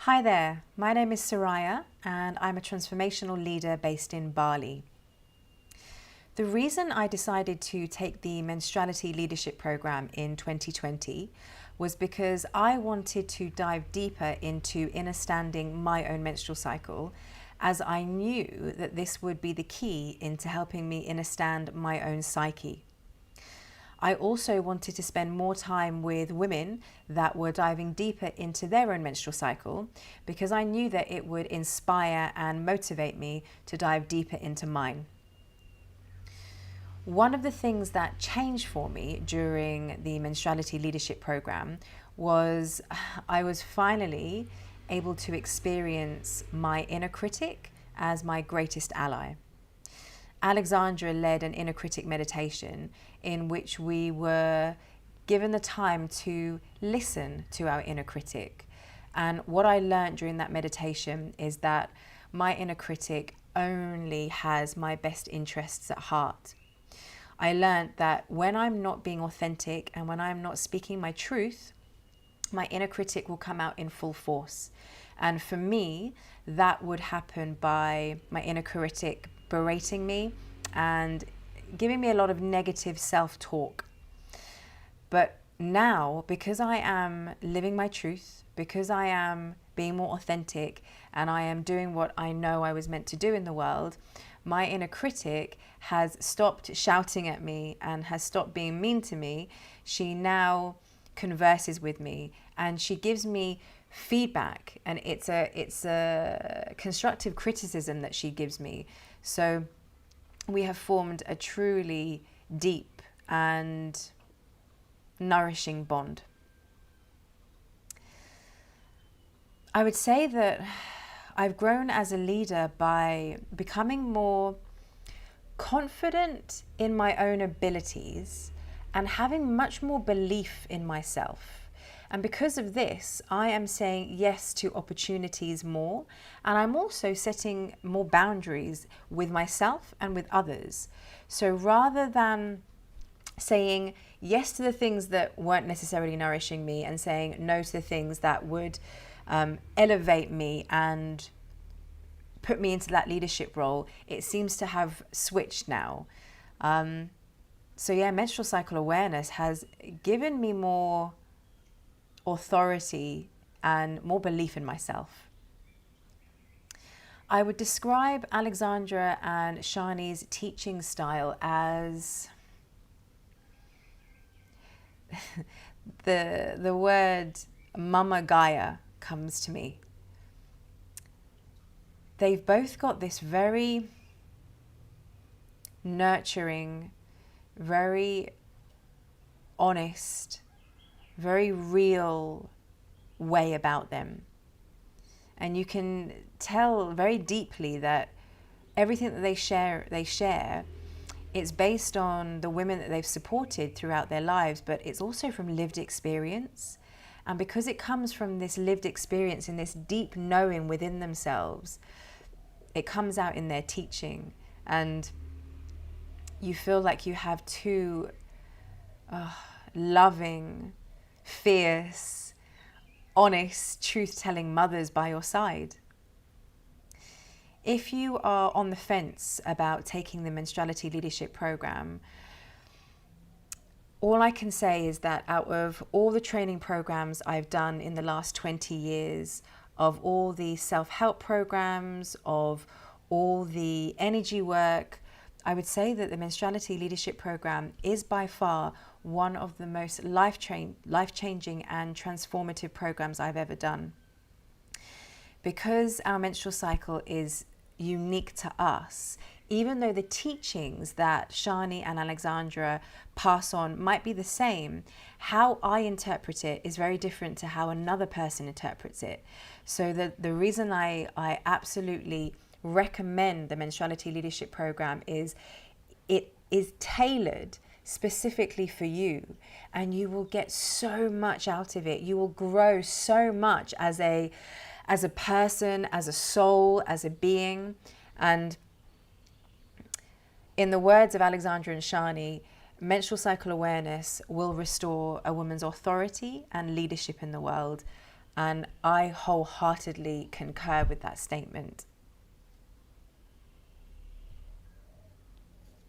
Hi there, my name is Soraya and I'm a transformational leader based in Bali. The reason I decided to take the Menstruality Leadership Program in 2020 was because I wanted to dive deeper into understanding my own menstrual cycle, as I knew that this would be the key into helping me understand my own psyche. I also wanted to spend more time with women that were diving deeper into their own menstrual cycle because I knew that it would inspire and motivate me to dive deeper into mine. One of the things that changed for me during the Menstruality Leadership Program was I was finally able to experience my inner critic as my greatest ally. Alexandra led an inner critic meditation in which we were given the time to listen to our inner critic. And what I learned during that meditation is that my inner critic only has my best interests at heart. I learned that when I'm not being authentic and when I'm not speaking my truth, my inner critic will come out in full force. And for me, that would happen by my inner critic berating me and giving me a lot of negative self-talk. But now, because I am living my truth, because I am being more authentic and I am doing what I know I was meant to do in the world, my inner critic has stopped shouting at me and has stopped being mean to me. She now converses with me and she gives me feedback, and it's a constructive criticism that she gives me. So we have formed a truly deep and nourishing bond. I would say that I've grown as a leader by becoming more confident in my own abilities and having much more belief in myself. And because of this, I am saying yes to opportunities more, and I'm also setting more boundaries with myself and with others. So rather than saying yes to the things that weren't necessarily nourishing me and saying no to the things that would elevate me and put me into that leadership role, it seems to have switched now. Menstrual cycle awareness has given me more authority and more belief in myself. I would describe Alexandra and Shani's teaching style as the word Mama Gaia comes to me. They've both got this very nurturing, very honest, very real way about them. And you can tell very deeply that everything that they share, it's based on the women that they've supported throughout their lives, but it's also from lived experience. And because it comes from this lived experience and this deep knowing within themselves, it comes out in their teaching. And you feel like you have two loving, fierce, honest, truth-telling mothers by your side. If you are on the fence about taking the Menstruality Leadership Program, all I can say is that out of all the training programs I've done in the last 20 years, of all the self-help programs, of all the energy work, I would say that the Menstruality Leadership Program is by far one of the most life-changing and transformative programs I've ever done. Because our menstrual cycle is unique to us, even though the teachings that Shani and Alexandra pass on might be the same, how I interpret it is very different to how another person interprets it. So the reason I absolutely recommend the Menstruality Leadership Program is it is tailored specifically for you, and you will get so much out of it. You will grow so much as a person, as a soul, as a being. And in the words of Alexandra and Shani, menstrual cycle awareness will restore a woman's authority and leadership in the world. And I wholeheartedly concur with that statement.